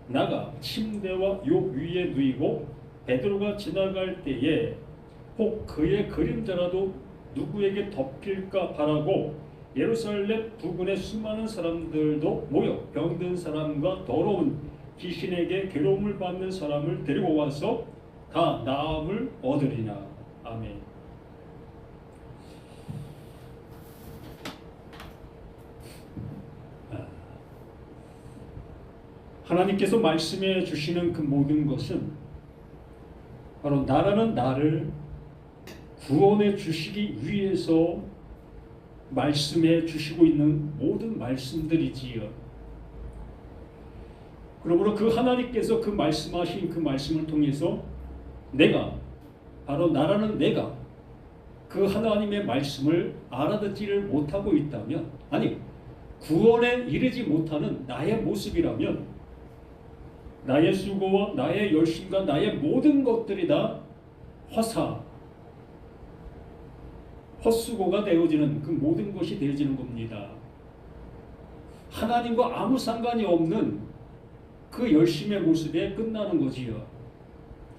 나가 침대와 요 위에 누이고 베드로가 지나갈 때에 혹 그의 그림자라도 누구에게 덮일까 바라고 예루살렘 부근의 수많은 사람들도 모여 병든 사람과 더러운 귀신에게 괴로움을 받는 사람을 데리고 와서 다 나음을 얻으리나. 아멘. 하나님께서 말씀해 주시는 그 모든 것은 바로 나라는 나를 구원해 주시기 위해서 말씀해 주시고 있는 모든 말씀들이지요. 그러므로 그 하나님께서 그 말씀하신 그 말씀을 통해서 내가, 바로 나라는 내가 그 하나님의 말씀을 알아듣지를 못하고 있다면, 아니 구원에 이르지 못하는 나의 모습이라면 나의 수고와 나의 열심과 나의 모든 것들이 다 헛수고가 되어지는, 그 모든 것이 되어지는 겁니다. 하나님과 아무 상관이 없는 그 열심의 모습에 끝나는 거지요.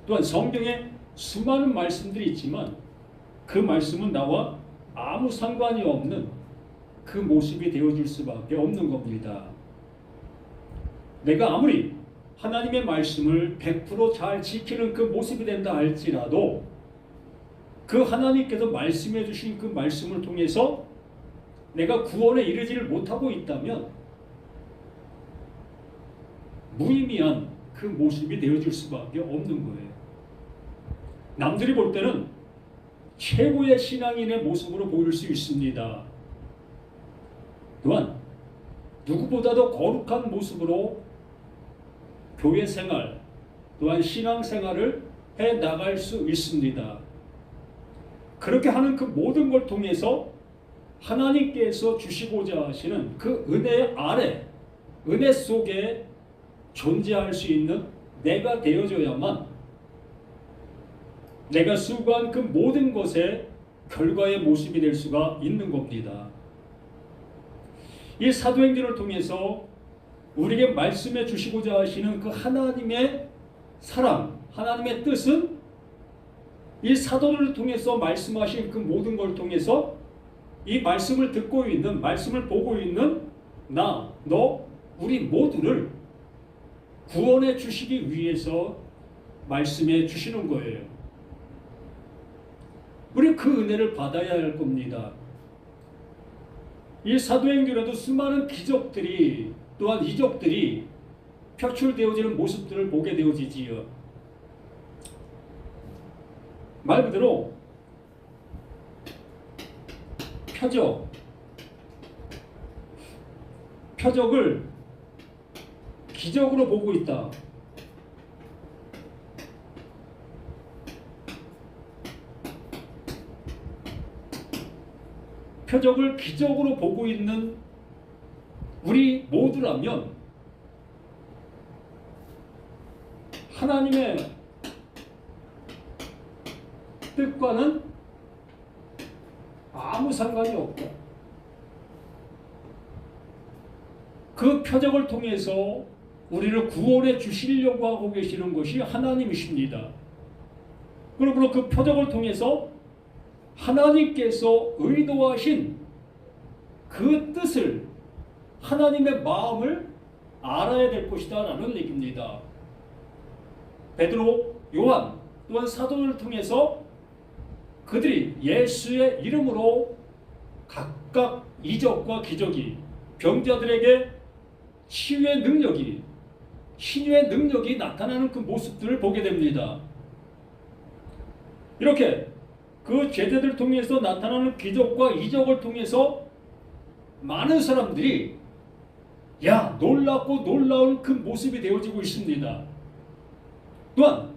또한 성경에 수많은 말씀들이 있지만 그 말씀은 나와 아무 상관이 없는 그 모습이 되어질 수밖에 없는 겁니다. 내가 아무리 하나님의 말씀을 100% 잘 지키는 그 모습이 된다 할지라도 그 하나님께서 말씀해 주신 그 말씀을 통해서 내가 구원에 이르지를 못하고 있다면 무의미한 그 모습이 되어질 수밖에 없는 거예요. 남들이 볼 때는 최고의 신앙인의 모습으로 보일 수 있습니다. 또한 누구보다도 거룩한 모습으로 교회 생활, 또한 신앙 생활을 해 나갈 수 있습니다. 그렇게 하는 그 모든 걸 통해서 하나님께서 주시고자 하시는 그 은혜 아래, 은혜 속에 존재할 수 있는 내가 되어져야만 내가 수고한 그 모든 것의 결과의 모습이 될 수가 있는 겁니다. 이 사도행전을 통해서 우리에게 말씀해 주시고자 하시는 그 하나님의 사랑, 하나님의 뜻은 이 사도를 통해서 말씀하신 그 모든 걸 통해서 이 말씀을 듣고 있는, 말씀을 보고 있는 나, 너, 우리 모두를 구원해 주시기 위해서 말씀해 주시는 거예요. 우리 그 은혜를 받아야 할 겁니다. 이 사도행전에도 수많은 기적들이, 또한 이적들이 표출되어지는 모습들을 보게 되어지지요. 말 그대로 표적을 기적으로 보고 있다. 표적을 기적으로 보고 있는 우리 모두라면 하나님의 뜻과는 아무 상관이 없다. 그 표적을 통해서 우리를 구원해 주시려고 하고 계시는 것이 하나님이십니다. 그러므로 그 표적을 통해서 하나님께서 의도하신 그 뜻을, 하나님의 마음을 알아야 될 것이다 라는 얘기입니다. 베드로, 요한, 또한 사도를 통해서 그들이 예수의 이름으로 각각 이적과 기적이, 병자들에게 치유의 능력이, 신유의 능력이 나타나는 그 모습들을 보게 됩니다. 이렇게 그 제자들을 통해서 나타나는 기적과 이적을 통해서 많은 사람들이 놀랍고 놀라운 그 모습이 되어지고 있습니다. 또한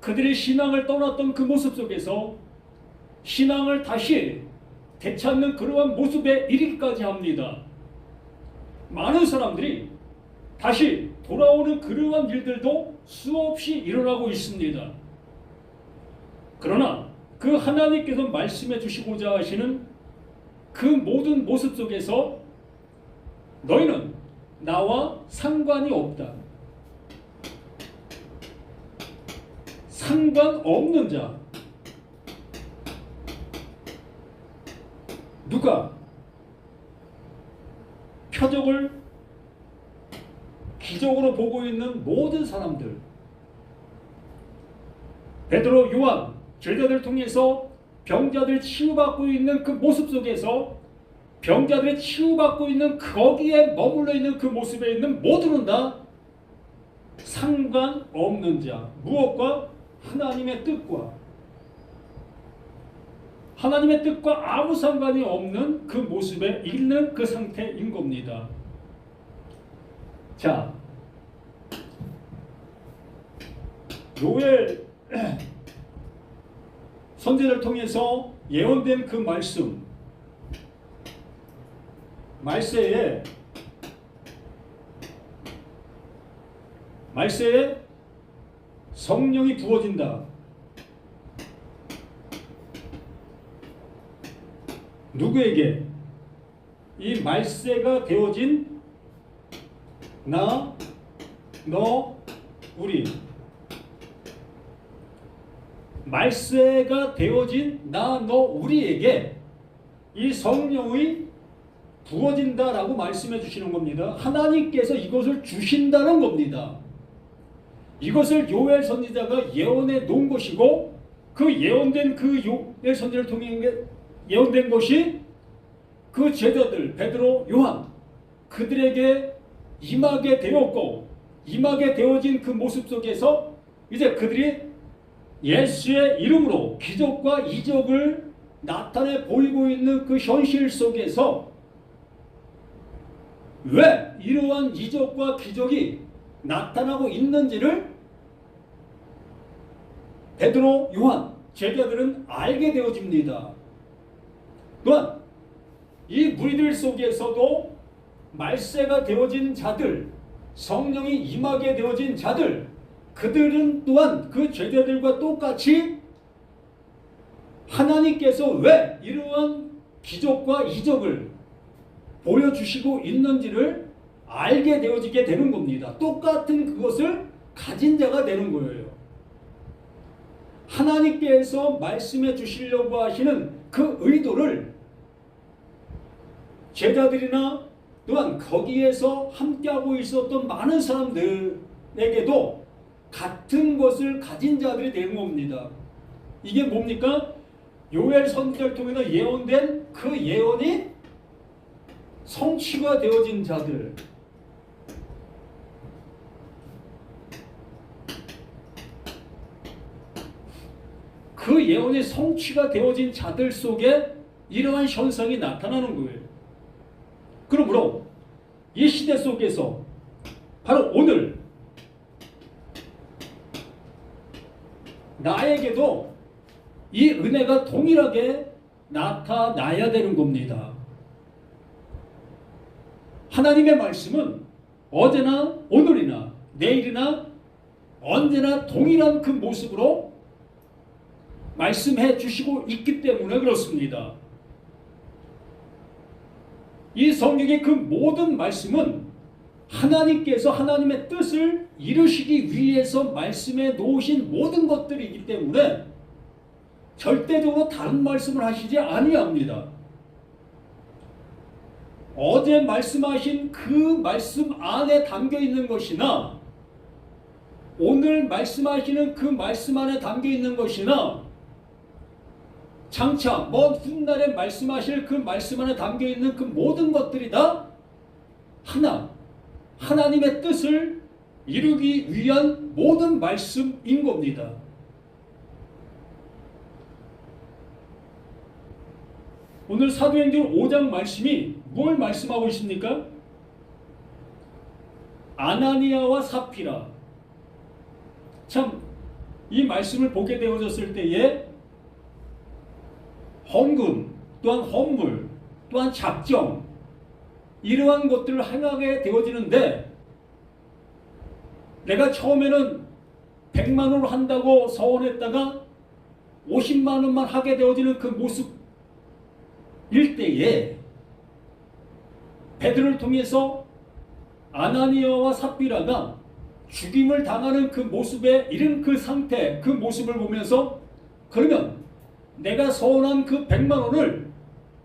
그들의 신앙을 떠났던 그 모습 속에서 신앙을 다시 되찾는 그러한 모습에 이르기까지 합니다. 많은 사람들이 다시 돌아오는 그러한 일들도 수없이 일어나고 있습니다. 그러나 그 하나님께서 말씀해 주시고자 하시는 그 모든 모습 속에서 너희는 나와 상관이 없다. 상관없는 자. 누가 표적을 기적으로 보고 있는 모든 사람들, 베드로, 요한, 제자들 통해서 병자들 치유받고 있는 그 모습 속에서 병자들이 치유받고 있는 거기에 머물러 있는 그 모습에 있는 모두는 다 상관없는 자. 무엇과? 하나님의 뜻과 아무 상관이 없는 그 모습에 있는 그 상태인 겁니다. 자, 요엘 선지자를 통해서 예언된 그 말세에 성령이 부어진다. 누구에게? 이 말세가 되어진 나, 너, 우리. 말세가 되어진 나, 너, 우리에게 이 성령이 부어진다라고 말씀해 주시는 겁니다. 하나님께서 이것을 주신다는 겁니다. 이것을 요엘 선지자가 예언해 놓은 것이고, 그 예언된 그 요엘 선지자를 통해 예언된 것이 그 제자들 베드로, 요한 그들에게 임하게 되었고, 임하게 되어진 그 모습 속에서 이제 그들이 예수의 이름으로 기적과 이적을 나타내 보이고 있는 그 현실 속에서 왜 이러한 이적과 기적이 나타나고 있는지를 베드로, 요한 제자들은 알게 되어집니다. 또한 이 무리들 속에서도 말세가 되어진 자들, 성령이 임하게 되어진 자들, 그들은 또한 그 제자들과 똑같이 하나님께서 왜 이러한 기적과 이적을 보여주시고 있는지를 알게 되어지게 되는 겁니다. 똑같은 그것을 가진 자가 되는 거예요. 하나님께서 말씀해 주시려고 하시는 그 의도를 제자들이나 또한 거기에서 함께하고 있었던 많은 사람들에게도 같은 것을 가진 자들이 되는 겁니다. 이게 뭡니까? 요엘 선지자를 통해서 예언된 그 예언이 성취가 되어진 자들. 그 예언이 성취가 되어진 자들 속에 이러한 현상이 나타나는 거예요. 그러므로 이 시대 속에서 바로 오늘 나에게도 이 은혜가 동일하게 나타나야 되는 겁니다. 하나님의 말씀은 어제나 오늘이나 내일이나 언제나 동일한 그 모습으로 말씀해 주시고 있기 때문에 그렇습니다. 이 성경의 그 모든 말씀은 하나님께서 하나님의 뜻을 이루시기 위해서 말씀해 놓으신 모든 것들이기 때문에 절대적으로 다른 말씀을 하시지 아니합니다. 어제 말씀하신 그 말씀 안에 담겨 있는 것이나 오늘 말씀하시는 그 말씀 안에 담겨 있는 것이나 장차 먼 훗날에 말씀하실 그 말씀 안에 담겨 있는 그 모든 것들이 다 하나님의 뜻을 이루기 위한 모든 말씀인 겁니다. 오늘 사도행전 5장 말씀이 뭘 말씀하고 있습니까? 아나니아와 삽피라. 참, 이 말씀을 보게 되어졌을 때에 헌금, 또한 헌물, 또한 작정, 이러한 것들을 행하게 되어지는데, 내가 처음에는 100만 원을 한다고 서원했다가 50만 원만 하게 되어지는 그 모습일 때에 베드로를 통해서 아나니아와 삽비라가 죽임을 당하는 그 모습에 이른 그 상태, 그 모습을 보면서 그러면 내가 서운한 그 100만 원을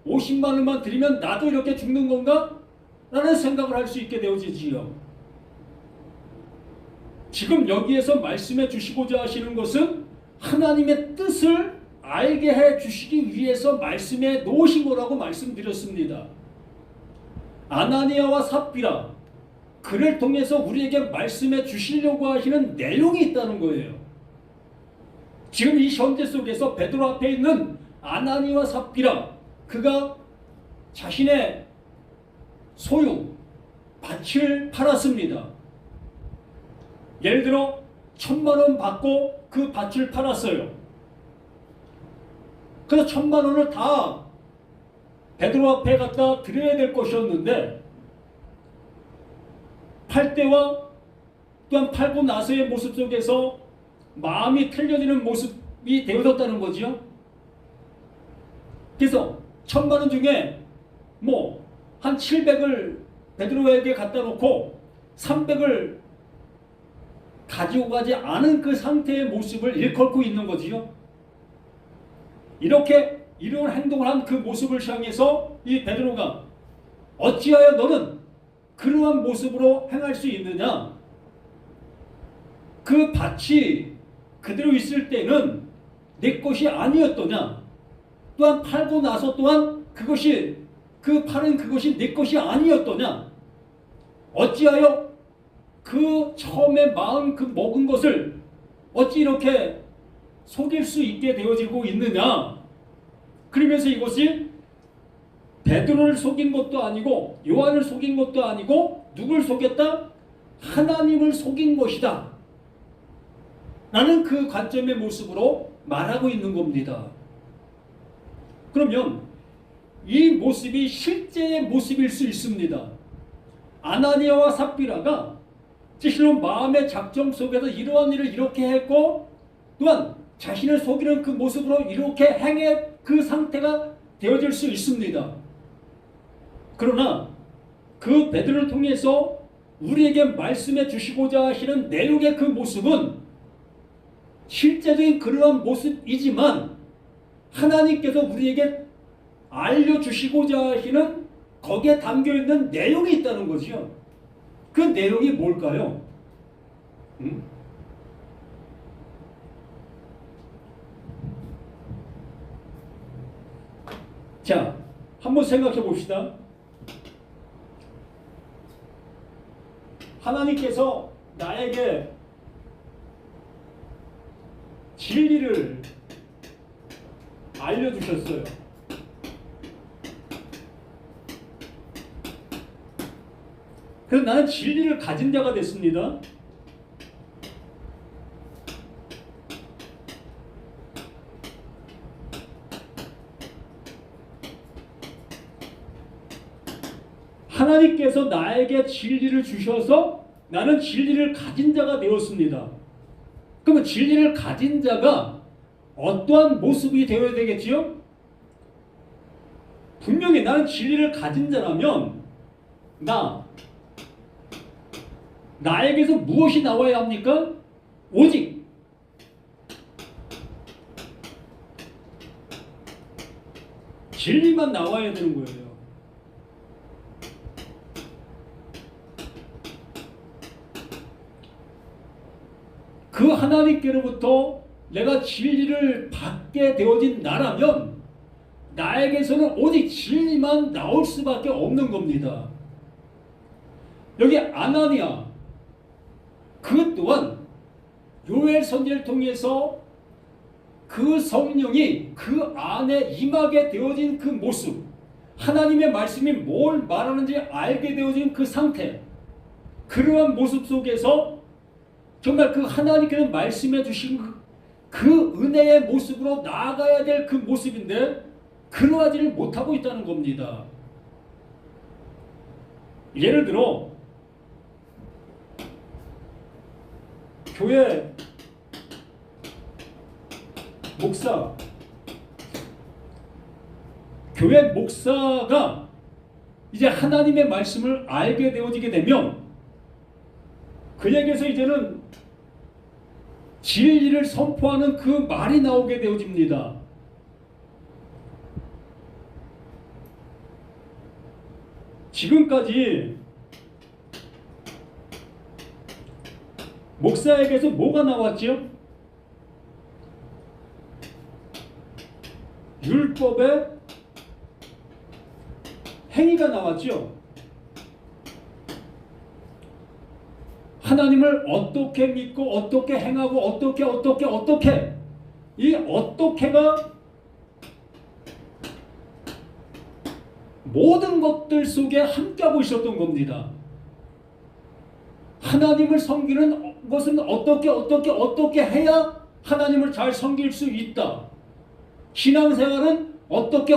50만 원만 드리면 나도 이렇게 죽는 건가? 라는 생각을 할 수 있게 되어지지요. 지금 여기에서 말씀해 주시고자 하시는 것은 하나님의 뜻을 알게 해 주시기 위해서 말씀해 놓으신 거라고 말씀드렸습니다. 아나니아와 삽비라, 그를 통해서 우리에게 말씀해 주시려고 하시는 내용이 있다는 거예요. 지금 이 현재 속에서 베드로 앞에 있는 아나니아와 삽비라, 그가 자신의 소유, 밭을 팔았습니다. 예를 들어 1,000만 원 받고 그 밭을 팔았어요. 그래서 1,000만 원을 다 베드로 앞에 갖다 드려야 될 것이었는데, 팔 때와 또한 팔고 나서의 모습 속에서 마음이 틀려지는 모습이 되어졌다는 거지요. 그래서 1,000만 원 중에 한 700을 베드로에게 갖다 놓고 300을 가지고 가지 않은 그 상태의 모습을 일컬고 있는 거지요. 이렇게 이런 행동을 한 그 모습을 향해서 이 베드로가 어찌하여 너는 그러한 모습으로 행할 수 있느냐? 그 밭이 그대로 있을 때는 내 것이 아니었더냐? 또한 팔고 나서 또한 그 팔은 그것이 내 것이 아니었더냐? 어찌하여 그 처음에 마음 그 먹은 것을 어찌 이렇게 속일 수 있게 되어지고 있느냐? 그러면서 이것이 베드로를 속인 것도 아니고 요한을 속인 것도 아니고 누굴 속였다? 하나님을 속인 것이다 라는 그 관점의 모습으로 말하고 있는 겁니다. 그러면 이 모습이 실제의 모습일 수 있습니다. 아나니아와 삽비라가 실로 마음의 작정 속에서 이러한 일을 이렇게 했고 또한 자신을 속이는 그 모습으로 이렇게 행해 그 상태가 되어질 수 있습니다. 그러나 그 베드로를 통해서 우리에게 말씀해 주시고자 하시는 내용의 그 모습은 실제적인 그러한 모습이지만 하나님께서 우리에게 알려주시고자 하시는 거기에 담겨있는 내용이 있다는 거죠. 그 내용이 뭘까요? 자, 한번 생각해 봅시다. 하나님께서 나에게 진리를 알려주셨어요. 그래서 나는 진리를 가진 자가 됐습니다. 하나님께서 나에게 진리를 주셔서 나는 진리를 가진 자가 되었습니다. 그러면 진리를 가진 자가 어떠한 모습이 되어야 되겠지요? 분명히 나는 진리를 가진 자라면 나에게서 무엇이 나와야 합니까? 오직 진리만 나와야 되는 거예요. 그 하나님께로부터 내가 진리를 받게 되어진 나라면 나에게서는 오직 진리만 나올 수밖에 없는 겁니다. 여기 아나니아 그 또한 요엘 선지를 통해서 그 성령이 그 안에 임하게 되어진 그 모습, 하나님의 말씀이 뭘 말하는지 알게 되어진 그 상태, 그러한 모습 속에서 정말 그 하나님께서 말씀해 주신 그 은혜의 모습으로 나아가야 될 그 모습인데 그러하지를 못하고 있다는 겁니다. 예를 들어 교회 목사가 이제 하나님의 말씀을 알게 되어지게 되면 그에게서 이제는 진리를 선포하는 그 말이 나오게 되어집니다. 지금까지 목사에게서 뭐가 나왔죠? 율법의 행위가 나왔죠. 하나님을 어떻게 믿고 어떻게 행하고 어떻게 이 어떻게가 모든 것들 속에 함께하고 있었던 겁니다. 하나님을 섬기는 것은 어떻게 해야 하나님을 잘 섬길 수 있다. 신앙생활은 어떻게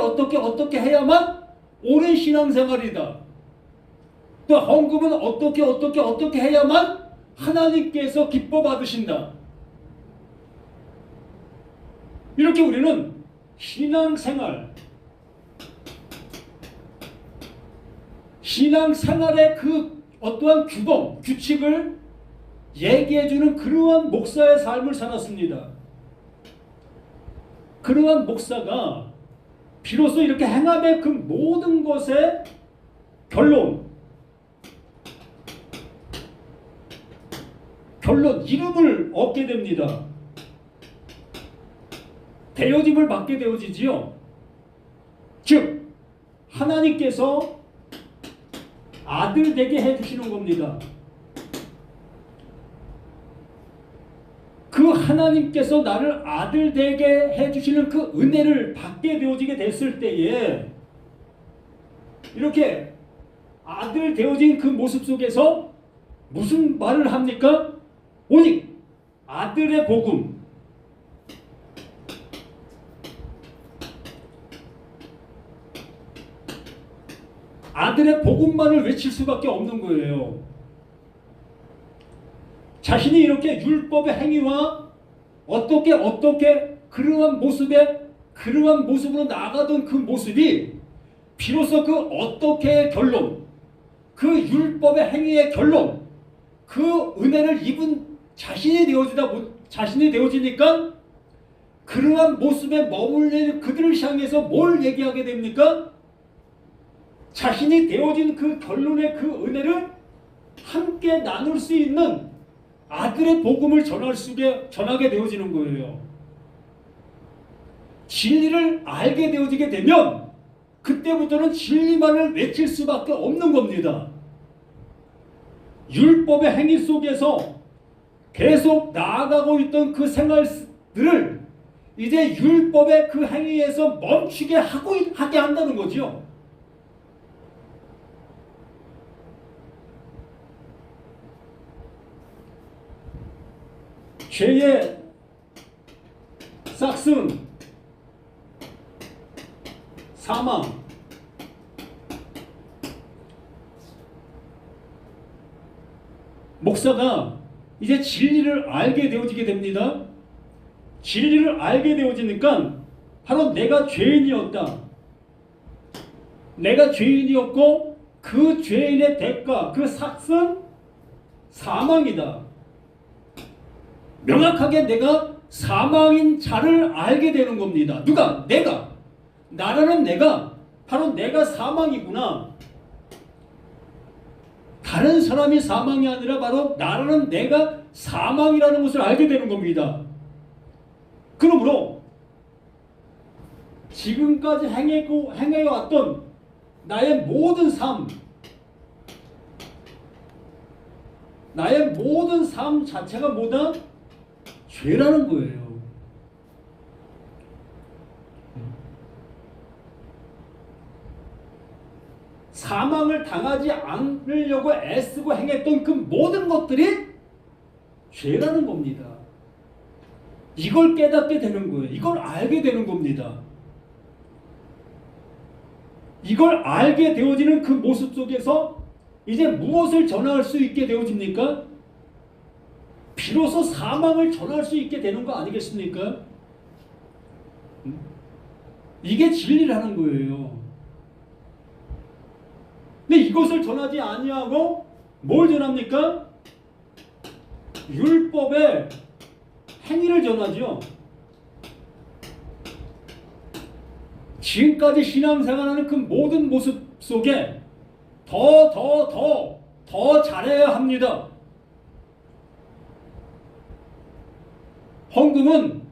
해야만 옳은 신앙생활이다. 또 헌금은 어떻게 해야만 하나님께서 기뻐 받으신다. 이렇게 우리는 신앙생활의 그 어떠한 규범, 규칙을 얘기해주는 그러한 목사의 삶을 살았습니다. 그러한 목사가 비로소 이렇게 행함의 그 모든 것의 결론, 이름을 얻게 됩니다. 되어짐을 받게 되어지지요. 즉 하나님께서 아들 되게 해주시는 겁니다. 그 하나님께서 나를 아들 되게 해주시는 그 은혜를 받게 되어지게 됐을 때에 이렇게 아들 되어진 그 모습 속에서 무슨 말을 합니까? 오직 아들의 복음, 아들의 복음만을 외칠 수밖에 없는 거예요. 자신이 이렇게 율법의 행위와 어떻게 그러한 모습으로 나아가던 그 모습이 비로소 그 어떻게의 결론, 그 율법의 행위의 결론, 그 은혜를 입은 자신이 되어지니까 그러한 모습에 머물러 그들을 향해서 뭘 얘기하게 됩니까? 자신이 되어진 그 결론의 그 은혜를 함께 나눌 수 있는 아들의 복음을 전하게 되어지는 거예요. 진리를 알게 되어지게 되면 그때부터는 진리만을 외칠 수밖에 없는 겁니다. 율법의 행위 속에서 계속 나아가고 있던 그 생활들을 이제 율법의 그 행위에서 멈추게 하게 한다는 거죠. 죄의 싹슨, 사망, 목사가 이제 진리를 알게 되어지게 됩니다. 진리를 알게 되어지니까 바로 내가 죄인이었다. 내가 죄인이었고 그 죄인의 대가, 그 삭은 사망이다. 명확하게 내가 사망인 자를 알게 되는 겁니다. 누가? 내가. 나라는 내가. 바로 내가 사망이구나. 다른 사람이 사망이 아니라 바로 나라는 내가 사망이라는 것을 알게 되는 겁니다. 그러므로 지금까지 행해왔던 나의 모든 삶 자체가 뭐다? 죄라는 거예요. 사망을 당하지 않으려고 애쓰고 행했던 그 모든 것들이 죄라는 겁니다. 이걸 깨닫게 되는 거예요. 이걸 알게 되는 겁니다. 이걸 알게 되어지는 그 모습 속에서 이제 무엇을 전할 수 있게 되어집니까? 비로소 사망을 전할 수 있게 되는 거 아니겠습니까? 이게 진리라는 거예요. 근데 이것을 전하지 아니하고 뭘 전합니까? 율법의 행위를 전하죠. 지금까지 신앙생활하는 그 모든 모습 속에 더 잘해야 합니다. 헌금은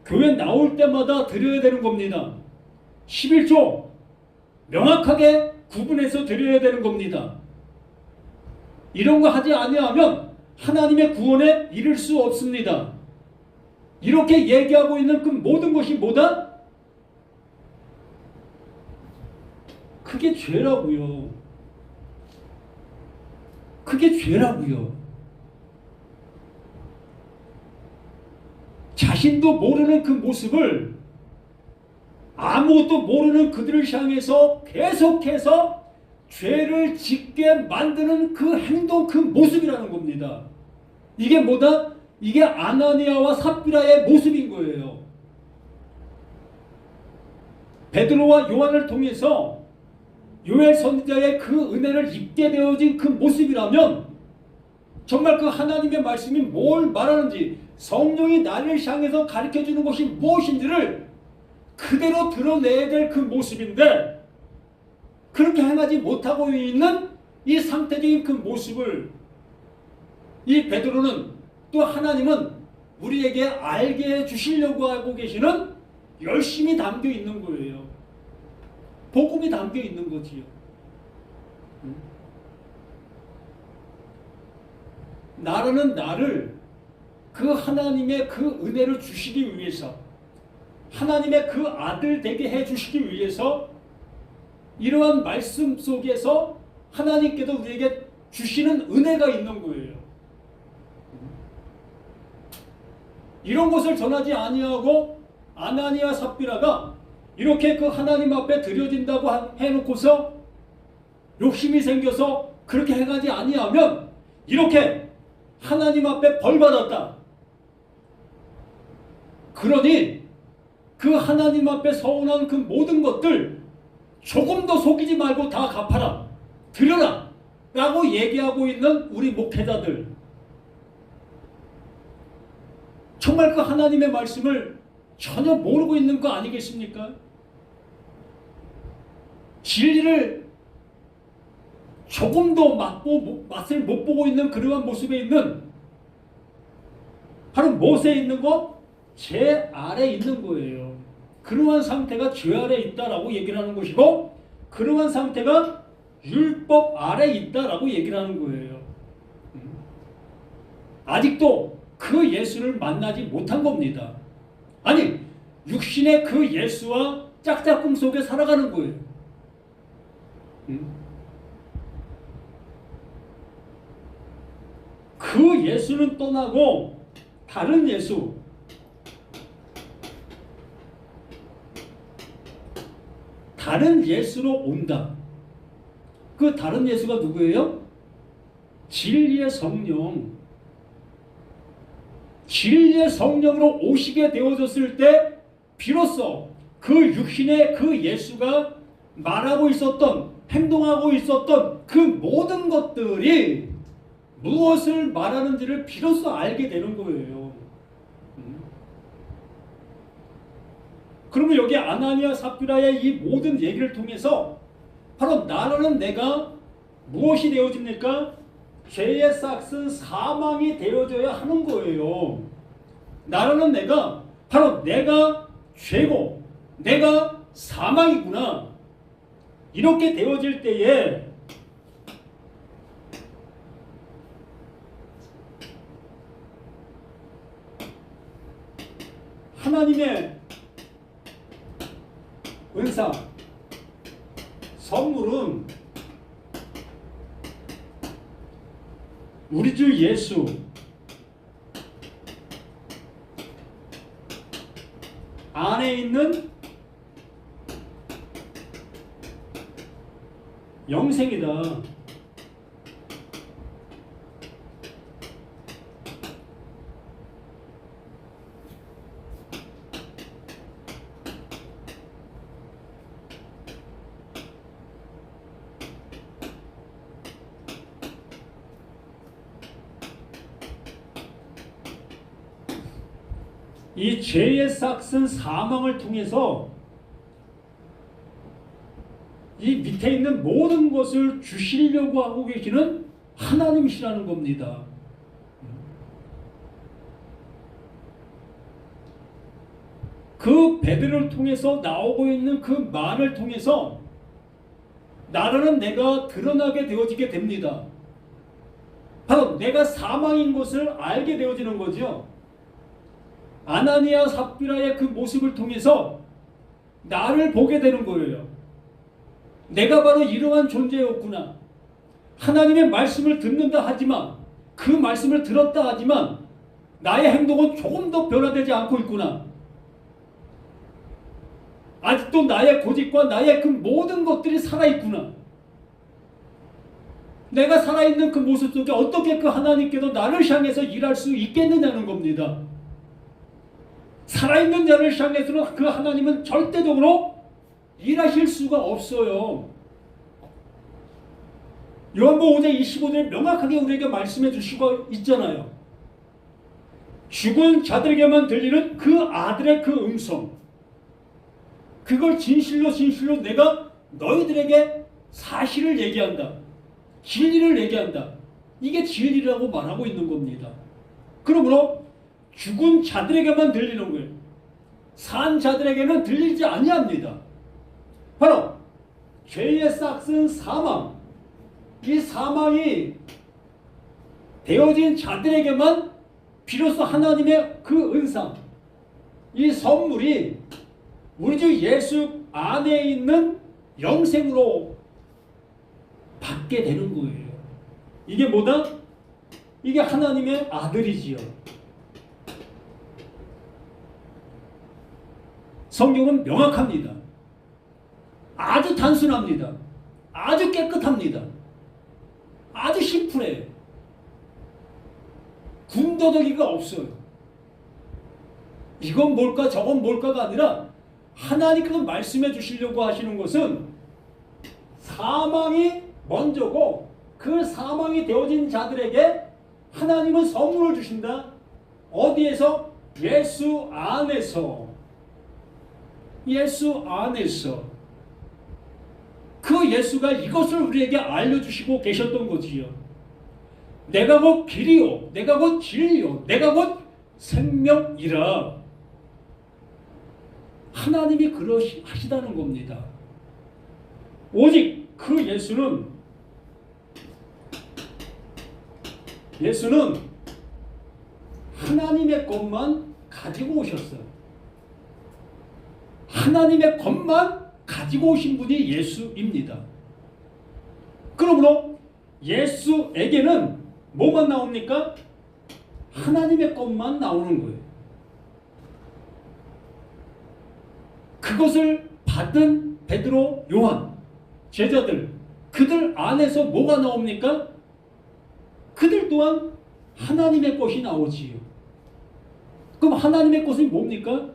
교회 나올 때마다 드려야 되는 겁니다. 11조 명확하게 구분해서 드려야 되는 겁니다. 이런 거 하지 아니하면 하나님의 구원에 이를 수 없습니다. 이렇게 얘기하고 있는 그 모든 것이 뭐다? 그게 죄라고요. 그게 죄라고요. 자신도 모르는 그 모습을 아무것도 모르는 그들을 향해서 계속해서 죄를 짓게 만드는 그 행동, 그 모습이라는 겁니다. 이게 뭐다? 이게 아나니아와 삽비라의 모습인 거예요. 베드로와 요한을 통해서 요엘 선지자의 그 은혜를 입게 되어진 그 모습이라면 정말 그 하나님의 말씀이 뭘 말하는지, 성령이 나를 향해서 가르쳐주는 것이 무엇인지를 그대로 드러내야 될 그 모습인데, 그렇게 행하지 못하고 있는 이 상태적인 그 모습을 이 베드로는, 또 하나님은 우리에게 알게 해주시려고 하고 계시는 열심이 담겨 있는 거예요. 복음이 담겨 있는 거지요. 나라는 나를 그 하나님의 그 은혜를 주시기 위해서, 하나님의 그 아들 되게 해주시기 위해서 이러한 말씀 속에서 하나님께서 우리에게 주시는 은혜가 있는 거예요. 이런 것을 전하지 아니하고 아나니아 삽비라가 이렇게 그 하나님 앞에 드려진다고 해놓고서 욕심이 생겨서 그렇게 행하지 아니하면 이렇게 하나님 앞에 벌받았다. 그러니 그 하나님 앞에 서운한 그 모든 것들 조금도 속이지 말고 다 갚아라, 드려라 라고 얘기하고 있는 우리 목회자들, 정말 그 하나님의 말씀을 전혀 모르고 있는 거 아니겠습니까? 진리를 조금도 맛을 못 보고 있는 그러한 모습에 있는, 바로 못에 있는 것, 죄 아래 있는 거예요. 그러한 상태가 죄 아래 있다라고 얘기를 하는 것이고, 그러한 상태가 율법 아래 있다라고 얘기를 하는 거예요. 아직도 그 예수를 만나지 못한 겁니다. 아니, 육신의 그 예수와 짝짝꿍 속에 살아가는 거예요. 그 예수는 떠나고 다른 예수, 다른 예수로 온다. 그 다른 예수가 누구예요? 진리의 성령. 진리의 성령으로 오시게 되어졌을 때 비로소 그 육신의 그 예수가 말하고 있었던, 행동하고 있었던 그 모든 것들이 무엇을 말하는지를 비로소 알게 되는 거예요. 그러면 여기 아나니아 삽비라의 이 모든 얘기를 통해서 바로 나라는 내가 무엇이 되어집니까? 죄의 싹은 사망이 되어져야 하는 거예요. 나라는 내가, 바로 내가 죄고 내가 사망이구나, 이렇게 되어질 때에 하나님의 은사, 선물은 우리 주 예수 안에 있는 영생이다. 이 죄의 싹슨 사망을 통해서 이 밑에 있는 모든 것을 주시려고 하고 계시는 하나님이시라는 겁니다. 그 베드로를 통해서 나오고 있는 그 말을 통해서 나라는 내가 드러나게 되어지게 됩니다. 바로 내가 사망인 것을 알게 되어지는 거죠. 아나니아 삽비라의 그 모습을 통해서 나를 보게 되는 거예요. 내가 바로 이러한 존재였구나. 하나님의 말씀을 듣는다 하지만, 그 말씀을 들었다 하지만 나의 행동은 조금 더 변화되지 않고 있구나. 아직도 나의 고집과 나의 그 모든 것들이 살아있구나. 내가 살아있는 그 모습 속에 어떻게 그 하나님께서 나를 향해서 일할 수 있겠느냐는 겁니다. 살아있는 자를 향해서는 그 하나님은 절대적으로 일하실 수가 없어요. 요한복음 5장 25절에 명확하게 우리에게 말씀해 주시고 있잖아요. 죽은 자들에게만 들리는 그 아들의 그 음성, 그걸 진실로 내가 너희들에게 사실을 얘기한다. 진리를 얘기한다. 이게 진리라고 말하고 있는 겁니다. 그러므로 죽은 자들에게만 들리는 거예요. 산 자들에게는 들리지 아니합니다. 바로 죄의 싹슨 사망, 이 사망이 되어진 자들에게만 비로소 하나님의 그 은상, 이 선물이 우리 주 예수 안에 있는 영생으로 받게 되는 거예요. 이게 뭐다? 이게 하나님의 아들이지요. 성경은 명확합니다. 아주 단순합니다. 아주 깨끗합니다. 아주 심플해요. 군더더기가 없어요. 이건 뭘까 저건 뭘까가 아니라 하나님께서 말씀해 주시려고 하시는 것은 사망이 먼저고, 그 사망이 되어진 자들에게 하나님은 선물을 주신다. 어디에서? 예수 안에서. 예수 안에서. 그 예수가 이것을 우리에게 알려주시고 계셨던 거지요. 내가 곧 길이요, 내가 곧 진리요, 내가 곧 생명이라. 하나님이 그러하시다는 겁니다. 오직 그 예수는 하나님의 것만 가지고 오셨어요. 하나님의 것만 가지고 오신 분이 예수입니다. 그러므로 예수에게는 뭐만 나옵니까? 하나님의 것만 나오는 거예요. 그것을 받은 베드로, 요한, 제자들, 그들 안에서 뭐가 나옵니까? 그들 또한 하나님의 것이 나오지요. 그럼 하나님의 것이 뭡니까?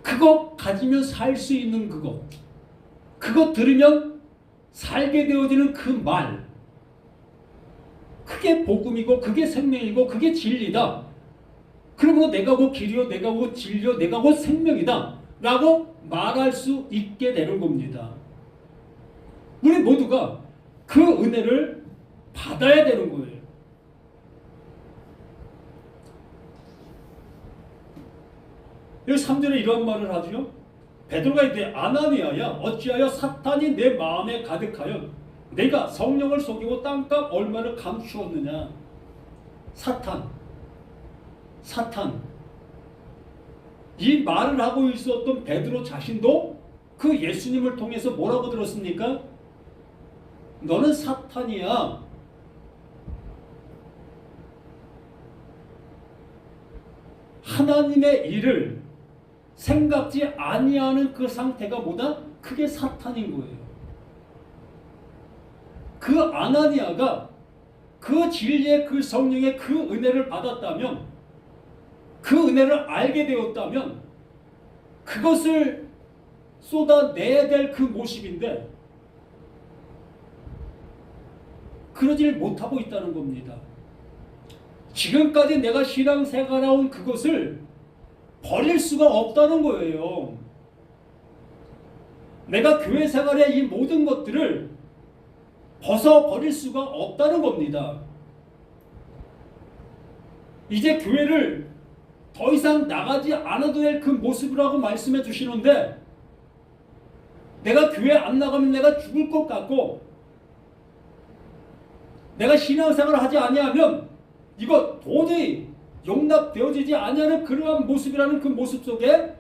그거 가지면 살 수 있는 그거 들으면 살게 되어지는 그 말, 그게 복음이고 그게 생명이고 그게 진리다. 그러므로 내가 곧 길이요, 내가 곧 진리요, 내가 곧 생명이다 라고 말할 수 있게 되는 겁니다. 우리 모두가 그 은혜를 받아야 되는 거예요. 여기 3절에 이런 말을 하죠. 베드로가 이르되 아나니아야, 어찌하여 사탄이 내 마음에 가득하여 내가 성령을 속이고 땅값 얼마를 감추었느냐. 사탄. 이 말을 하고 있었던 베드로 자신도 그 예수님을 통해서 뭐라고 들었습니까? 너는 사탄이야. 하나님의 일을 생각지 아니하는 그 상태가 뭐다? 그게 사탄인 거예요. 그 아나니아가 그 진리의 그 성령의 그 은혜를 받았다면, 그 은혜를 알게 되었다면 그것을 쏟아내야 될 그 모습인데 그러질 못하고 있다는 겁니다. 지금까지 내가 신앙생활해온 그것을 버릴 수가 없다는 거예요. 내가 교회 생활의 이 모든 것들을 벗어버릴 수가 없다는 겁니다. 이제 교회를 더 이상 나가지 않아도 될 그 모습이라고 말씀해 주시는데, 내가 교회 안 나가면 내가 죽을 것 같고, 내가 신앙생활을 하지 아니하면 이거 도저히 용납되어지지 아니하는 그러한 모습이라는 그 모습 속에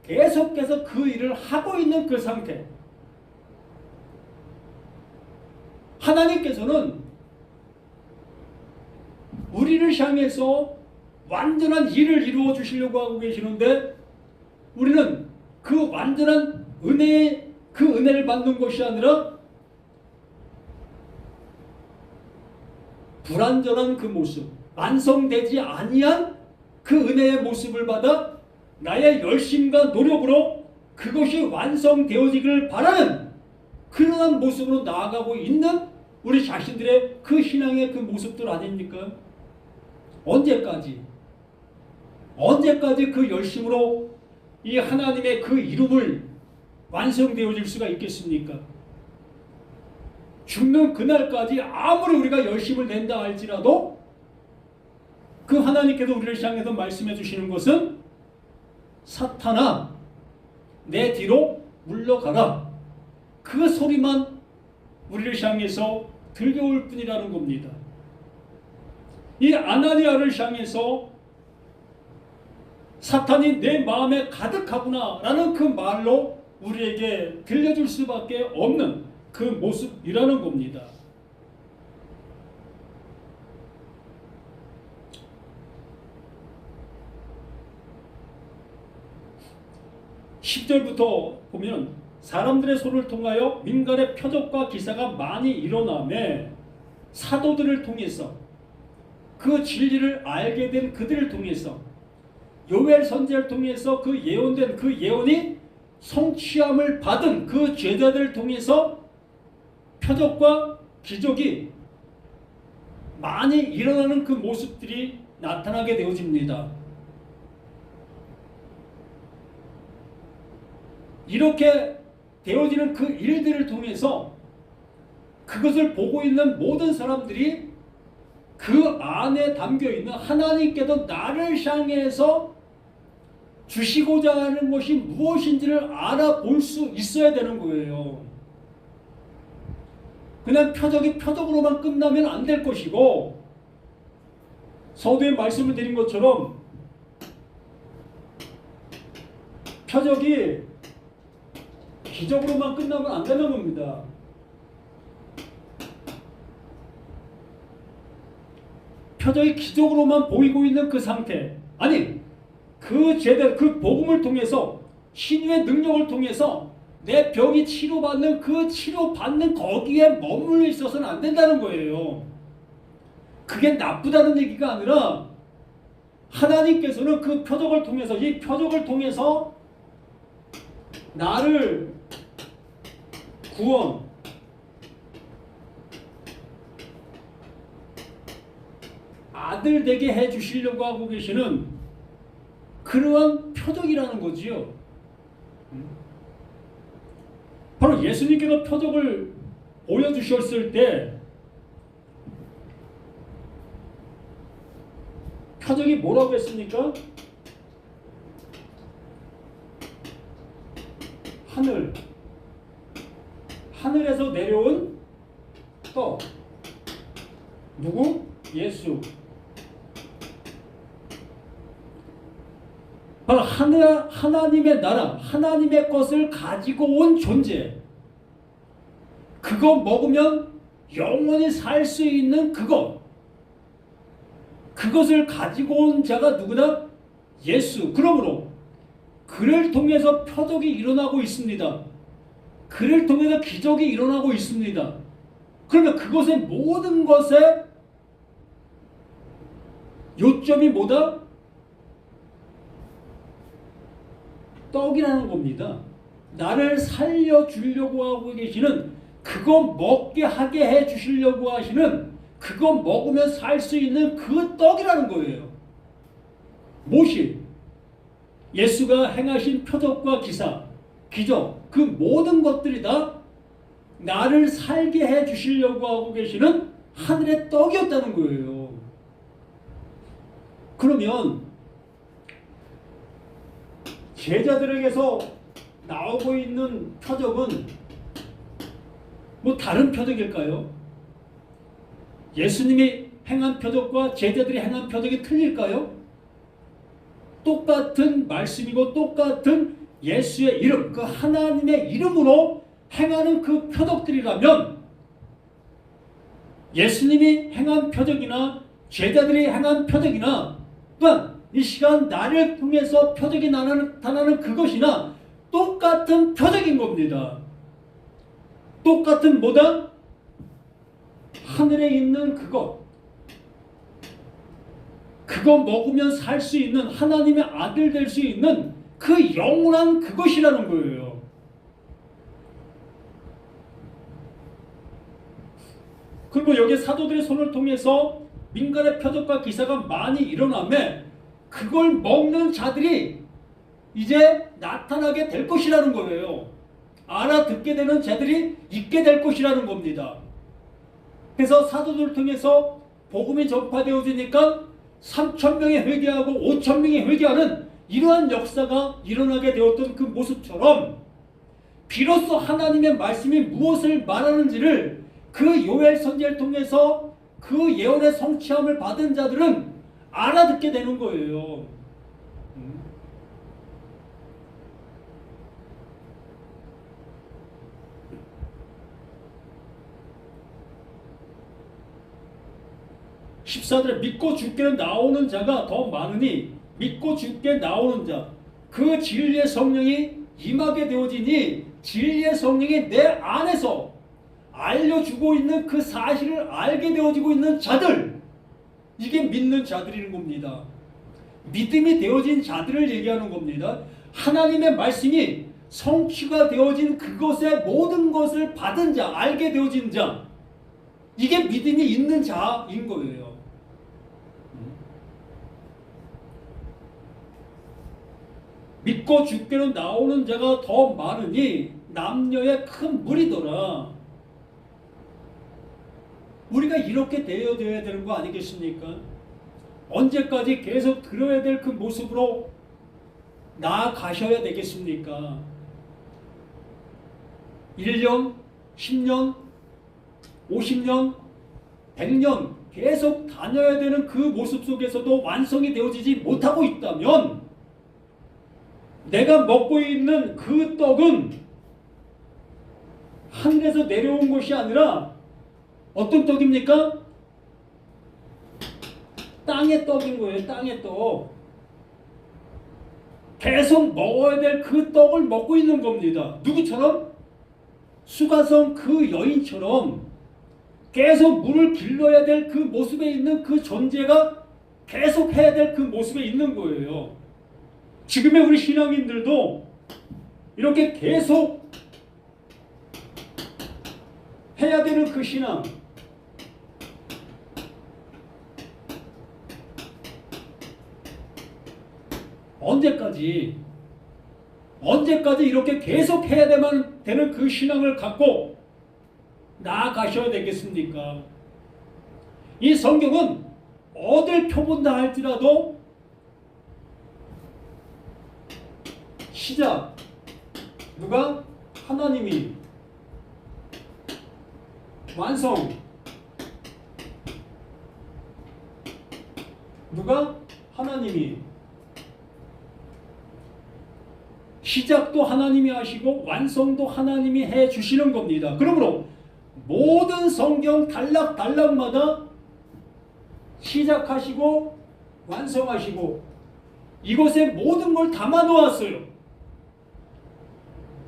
계속해서 그 일을 하고 있는 그 상태. 하나님께서는 우리를 향해서 완전한 일을 이루어 주시려고 하고 계시는데, 우리는 그 완전한 그 은혜를 받는 것이 아니라 불완전한 그 모습, 완성되지 아니한 그 은혜의 모습을 받아 나의 열심과 노력으로 그것이 완성되어지기를 바라는 그러한 모습으로 나아가고 있는 우리 자신들의 그 신앙의 그 모습들 아닙니까? 언제까지 그 열심으로 이 하나님의 그 이름을 완성되어질 수가 있겠습니까? 죽는 그날까지 아무리 우리가 열심을 낸다 할지라도 그 하나님께서 우리를 향해서 말씀해 주시는 것은 사탄아 내 뒤로 물러가라, 그 소리만 우리를 향해서 들려올 뿐이라는 겁니다. 이 아나니아를 향해서 사탄이 내 마음에 가득하구나 라는 그 말로 우리에게 들려줄 수밖에 없는 그 모습이라는 겁니다. 10절부터 보면 사람들의 손을 통하여 민간의 표적과 기사가 많이 일어나매 사도들을 통해서 그 진리를 알게 된 그들을 통해서 요엘 선지자를 통해서 그 예언된 그 예언이 성취함을 받은 그 제자들을 통해서 표적과 기적이 많이 일어나는 그 모습들이 나타나게 되어집니다. 이렇게 되어지는 그 일들을 통해서 그것을 보고 있는 모든 사람들이 그 안에 담겨있는 하나님께서 나를 향해서 주시고자 하는 것이 무엇인지를 알아볼 수 있어야 되는 거예요. 그냥 표적이 표적으로만 끝나면 안 될 것이고, 서두에 말씀을 드린 것처럼 표적이 기적으로만 끝나면 안 되는 겁니다. 표적이 기적으로만 보이고 있는 그 상태, 아니 그 제대 그 복음을 통해서 신유의 능력을 통해서 내 병이 치료받는 그 치료받는 거기에 머물러 있어서는 안 된다는 거예요. 그게 나쁘다는 얘기가 아니라 하나님께서는 그 표적을 통해서, 이 표적을 통해서 나를 구원, 아들 되게 해주시려고 하고 계시는 그러한 표적이라는 거지요. 바로 예수님께서 표적을 보여주셨을 때 표적이 뭐라고 했습니까? 하늘에서 내려온 떡. 누구? 예수. 바로 하나님의 나라, 하나님의 것을 가지고 온 존재. 그거 먹으면 영원히 살 수 있는 그것을 가지고 온 자가 누구다? 예수. 그러므로 그를 통해서 표적이 일어나고 있습니다. 그를 통해서 기적이 일어나고 있습니다. 그러면 그것의 모든 것의 요점이 뭐다? 떡이라는 겁니다. 나를 살려주려고 하고 계시는, 그거 먹게 하게 해주시려고 하시는 그거 먹으면 살 수 있는 그 떡이라는 거예요. 무엇이? 예수가 행하신 표적과 기사, 기적, 그 모든 것들이 다 나를 살게 해 주시려고 하고 계시는 하늘의 떡이었다는 거예요. 그러면 제자들에게서 나오고 있는 표적은 뭐 다른 표적일까요? 예수님이 행한 표적과 제자들이 행한 표적이 틀릴까요? 똑같은 말씀이고 똑같은 예수의 이름, 그 하나님의 이름으로 행하는 그 표적들이라면 예수님이 행한 표적이나 제자들이 행한 표적이나 또한 이 시간 나를 통해서 표적이 나타나는 그것이나 똑같은 표적인 겁니다. 똑같은 뭐다? 하늘에 있는 그것. 그거 먹으면 살 수 있는 하나님의 아들 될 수 있는 그 영원한 그것이라는 거예요. 그리고 여기 사도들의 손을 통해서 민간의 표적과 기사가 많이 일어나며 그걸 먹는 자들이 이제 나타나게 될 것이라는 거예요. 알아듣게 되는 자들이 있게 될 것이라는 겁니다. 그래서 사도들을 통해서 복음이 전파되어지니까 3,000명이 회개하고 5,000명이 회개하는 이러한 역사가 일어나게 되었던 그 모습처럼 비로소 하나님의 말씀이 무엇을 말하는지를 그 요엘 선지자를 통해서 그 예언의 성취함을 받은 자들은 알아듣게 되는 거예요. 14절에 믿고 주께 나오는 자가 더 많으니 믿고 주께 나오는 자, 그 진리의 성령이 임하게 되어지니 진리의 성령이 내 안에서 알려주고 있는 그 사실을 알게 되어지고 있는 자들, 이게 믿는 자들인 겁니다. 믿음이 되어진 자들을 얘기하는 겁니다. 하나님의 말씀이 성취가 되어진 그것의 모든 것을 받은 자, 알게 되어진 자, 이게 믿음이 있는 자인 거예요. 믿고 주께로 나오는 자가 더 많으니 남녀의 큰 무리더라. 우리가 이렇게 되어야 되는 거 아니겠습니까? 언제까지 계속 들어야 될 그 모습으로 나아가셔야 되겠습니까? 1년, 10년, 50년, 100년 계속 다녀야 되는 그 모습 속에서도 완성이 되어지지 못하고 있다면 내가 먹고 있는 그 떡은 하늘에서 내려온 것이 아니라 어떤 떡입니까? 땅의 떡인 거예요. 땅의 떡. 계속 먹어야 될 그 떡을 먹고 있는 겁니다. 누구처럼? 수가성 그 여인처럼 계속 물을 길러야 될 그 모습에 있는 그 존재가 계속 해야 될 그 모습에 있는 거예요. 지금의 우리 신앙인들도 이렇게 계속 해야 되는 그 신앙, 언제까지 이렇게 계속 해야 되는 그 신앙을 갖고 나아가셔야 되겠습니까? 이 성경은 어딜 펴본다 할지라도 시작, 누가? 하나님이. 완성, 누가? 하나님이. 시작도 하나님이 하시고 완성도 하나님이 해 주시는 겁니다. 그러므로 모든 성경 단락마다 시작하시고 완성하시고 이곳에 모든 걸 담아 놓았어요.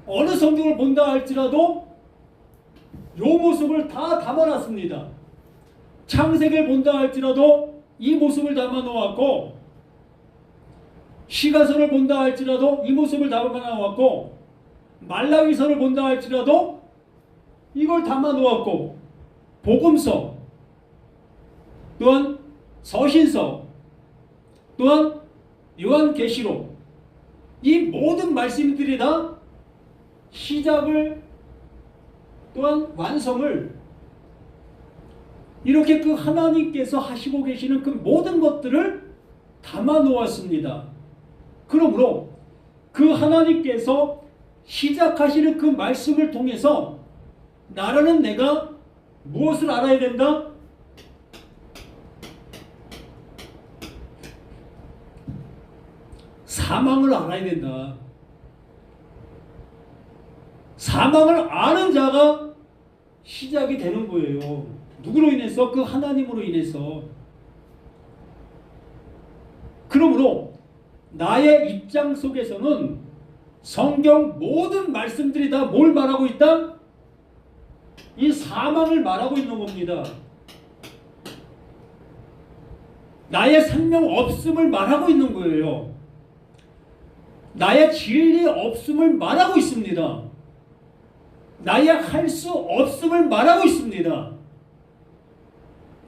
어느 성경을 본다 할지라도 이 모습을 다 담아놨습니다. 창세기를 본다 할지라도 이 모습을 담아 놓았고, 시가서를 본다 할지라도 이 모습을 담아 놓았고, 말라기서를 본다 할지라도 이걸 담아 놓았고, 복음서, 또한 서신서, 또한 요한계시록, 이 모든 말씀들이 다 시작을 또한 완성을 이렇게 그 하나님께서 하시고 계시는 그 모든 것들을 담아 놓았습니다. 그러므로 그 하나님께서 시작하시는 그 말씀을 통해서 나라는 내가 무엇을 알아야 된다? 사망을 알아야 된다. 사망을 아는 자가 시작이 되는 거예요. 누구로 인해서? 그 하나님으로 인해서. 그러므로 나의 입장 속에서는 성경 모든 말씀들이 다 뭘 말하고 있다? 이 사망을 말하고 있는 겁니다. 나의 생명 없음을 말하고 있는 거예요. 나의 진리 없음을 말하고 있습니다. 나의 할 수 없음을 말하고 있습니다.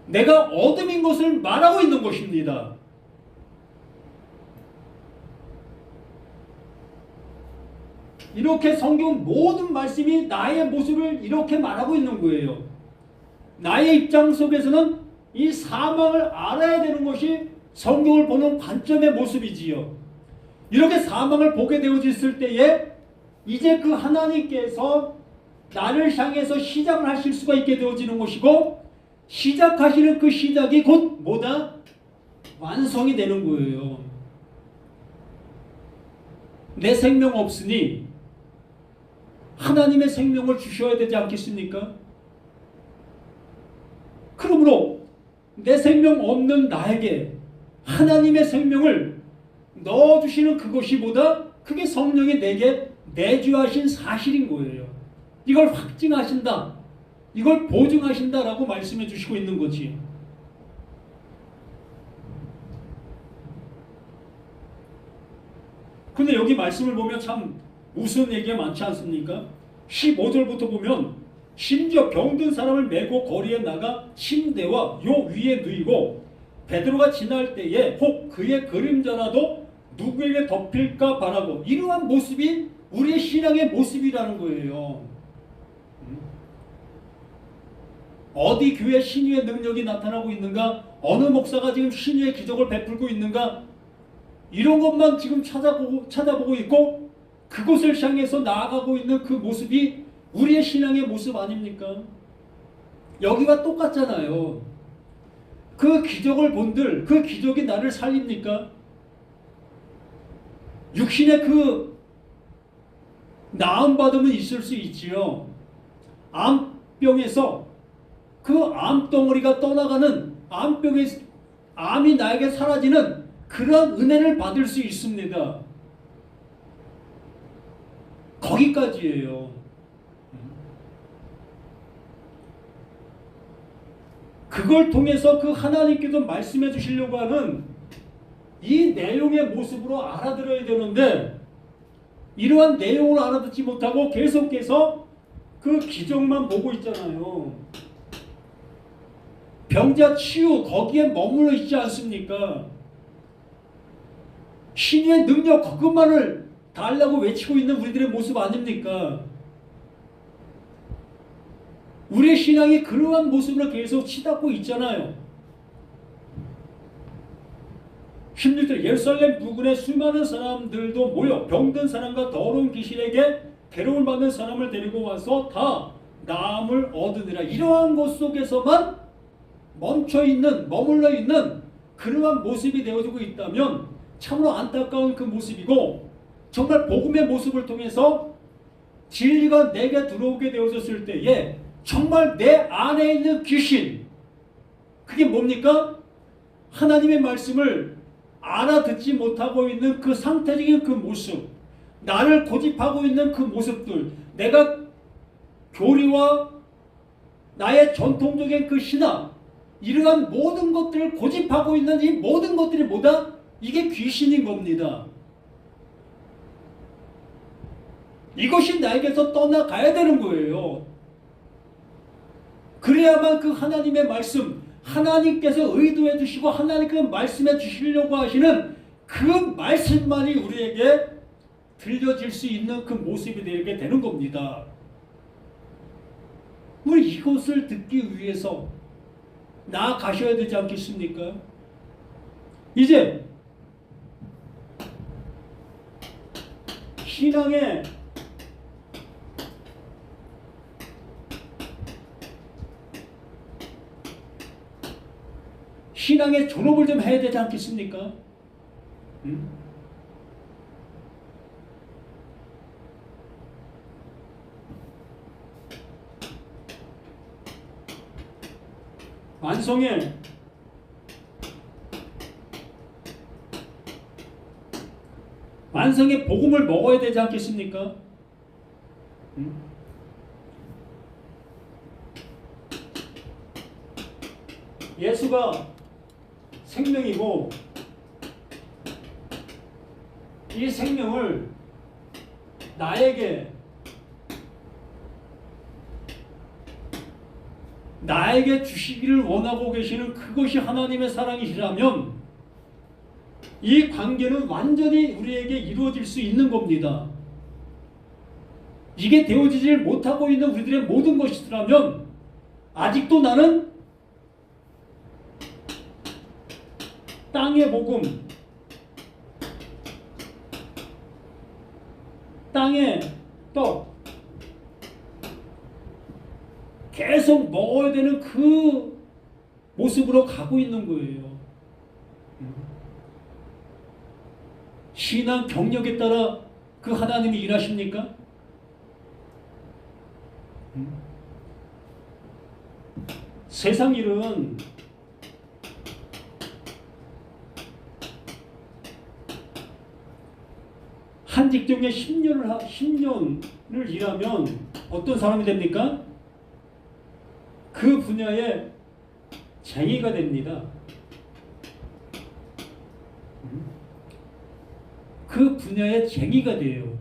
내가 어둠인 것을 말하고 있는 것입니다. 이렇게 성경 모든 말씀이 나의 모습을 이렇게 말하고 있는 거예요. 나의 입장 속에서는 이 사망을 알아야 되는 것이 성경을 보는 관점의 모습이지요. 이렇게 사망을 보게 되어졌을 때에 이제 그 하나님께서 나를 향해서 시작을 하실 수가 있게 되어지는 것이고, 시작하시는 그 시작이 곧 뭐다? 완성이 되는 거예요. 내 생명 없으니 하나님의 생명을 주셔야 되지 않겠습니까? 그러므로 내 생명 없는 나에게 하나님의 생명을 넣어주시는 그것이 뭐다? 그게 성령이 내게 내주하신 사실인 거예요. 이걸 확증하신다, 이걸 보증하신다라고 말씀해 주시고 있는 거지. 근데 여기 말씀을 보면 참 무슨 얘기가 많지 않습니까? 15절부터 보면 심지어 병든 사람을 메고 거리에 나가 침대와 요 위에 누이고 베드로가 지날 때에 혹 그의 그림자라도 누구에게 덮일까 바라고, 이러한 모습이 우리의 신앙의 모습이라는 거예요. 어디 교회 신유의 능력이 나타나고 있는가? 어느 목사가 지금 신유의 기적을 베풀고 있는가? 이런 것만 지금 찾아보고 있고 그곳을 향해서 나아가고 있는 그 모습이 우리의 신앙의 모습 아닙니까? 여기와 똑같잖아요. 그 기적을 본들, 그 기적이 나를 살립니까? 육신의 그 나음받음은 있을 수 있지요. 암병에서 그 암덩어리가 떠나가는, 암이 나에게 사라지는 그런 은혜를 받을 수 있습니다. 거기까지예요. 그걸 통해서 그 하나님께서 말씀해 주시려고 하는 이 내용의 모습으로 알아들어야 되는데, 이러한 내용을 알아듣지 못하고 계속해서 그 기적만 보고 있잖아요. 병자 치유, 거기에 머물러 있지 않습니까? 신의 능력 그것만을 달라고 외치고 있는 우리들의 모습 아닙니까? 우리의 신앙이 그러한 모습으로 계속 치닫고 있잖아요. 16절 예루살렘 부근에 수많은 사람들도 모여 병든 사람과 더러운 귀신에게 괴로움을 받는 사람을 데리고 와서 다 나음을 얻으니라. 이러한 곳 속에서만 머물러 있는 그러한 모습이 되어지고 있다면 참으로 안타까운 그 모습이고, 정말 복음의 모습을 통해서 진리가 내게 들어오게 되어졌을 때에 정말 내 안에 있는 귀신, 그게 뭡니까? 하나님의 말씀을 알아듣지 못하고 있는 그 상태적인 그 모습, 나를 고집하고 있는 그 모습들, 내가 교리와 나의 전통적인 그 신앙, 이러한 모든 것들을 고집하고 있는 이 모든 것들이 뭐다? 이게 귀신인 겁니다. 이것이 나에게서 떠나가야 되는 거예요. 그래야만 그 하나님의 말씀, 하나님께서 의도해 주시고 하나님께서 말씀해 주시려고 하시는 그 말씀만이 우리에게 들려질 수 있는 그 모습이 되게 되는 겁니다. 우리 이것을 듣기 위해서 나아가셔야 되지 않겠습니까? 이제 신앙의 졸업을 좀 해야 되지 않겠습니까? 완성의 복음을 먹어야 되지 않겠습니까? 예수가 생명이고 이 생명을 나에게 주시기를 원하고 계시는 그것이 하나님의 사랑이시라면 이 관계는 완전히 우리에게 이루어질 수 있는 겁니다. 이게 되어지질 못하고 있는 우리들의 모든 것이라면 아직도 나는 땅의 복음, 땅의 떡 계속 먹어야 되는 그 모습으로 가고 있는 거예요. 신앙 경력에 따라 그 하나님이 일하십니까? 세상 일은 한 직종에 10년을 일하면 어떤 사람이 됩니까? 그 분야에 쟁이가 됩니다. 그 분야에 쟁이가 돼요.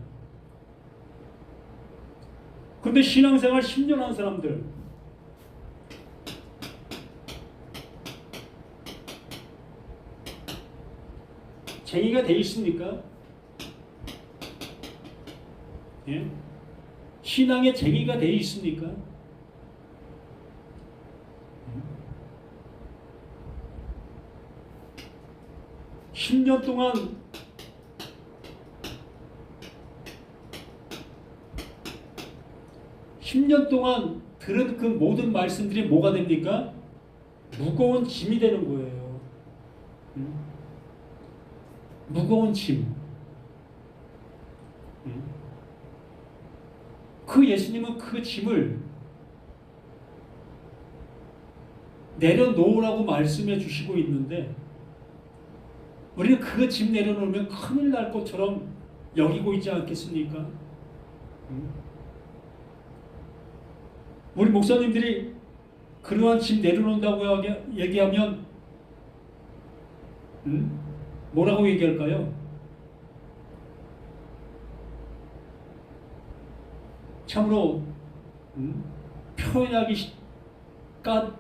근데 신앙생활 10년 한 사람들 쟁이가 돼 있습니까? 예? 신앙에 쟁이가 돼 있습니까? 10년 동안 들은 그 모든 말씀들이 뭐가 됩니까? 무거운 짐이 되는 거예요. 무거운 짐. 그 예수님은 그 짐을 내려놓으라고 말씀해 주시고 있는데 우리는 그 짐 내려놓으면 큰일 날 것처럼 여기고 있지 않겠습니까? 우리 목사님들이 그러한 짐 내려놓는다고 얘기하면 뭐라고 얘기할까요? 참으로 표현하기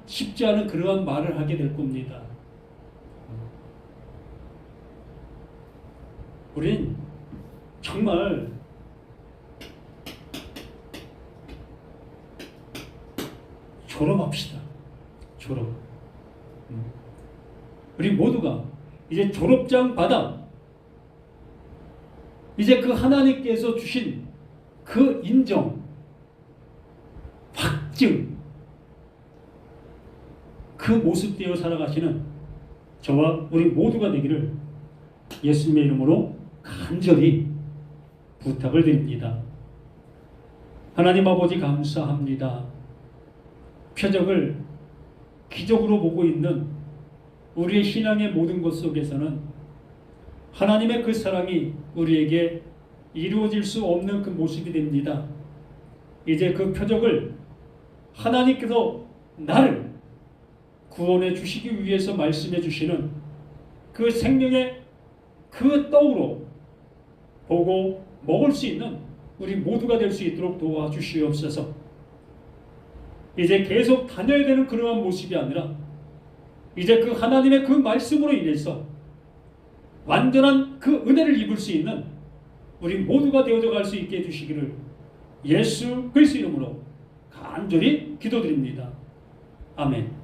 쉽지 않은 그러한 말을 하게 될 겁니다. 우린 정말 졸업합시다. 졸업. 우리 모두가 이제 졸업장 받아 이제 그 하나님께서 주신 그 인정, 확증, 그 모습대로 살아가시는 저와 우리 모두가 되기를 예수님의 이름으로 간절히 부탁을 드립니다. 하나님 아버지 감사합니다. 표적을 기적으로 보고 있는 우리의 신앙의 모든 것 속에서는 하나님의 그 사랑이 우리에게 이루어질 수 없는 그 모습이 됩니다. 이제 그 표적을 하나님께서 나를 구원해 주시기 위해서 말씀해 주시는 그 생명의 그 떡으로 보고 먹을 수 있는 우리 모두가 될 수 있도록 도와주시옵소서. 이제 계속 다녀야 되는 그러한 모습이 아니라 이제 그 하나님의 그 말씀으로 인해서 완전한 그 은혜를 입을 수 있는 우리 모두가 되어져 갈 수 있게 해주시기를 예수 그리스도 이름으로 간절히 기도드립니다. 아멘.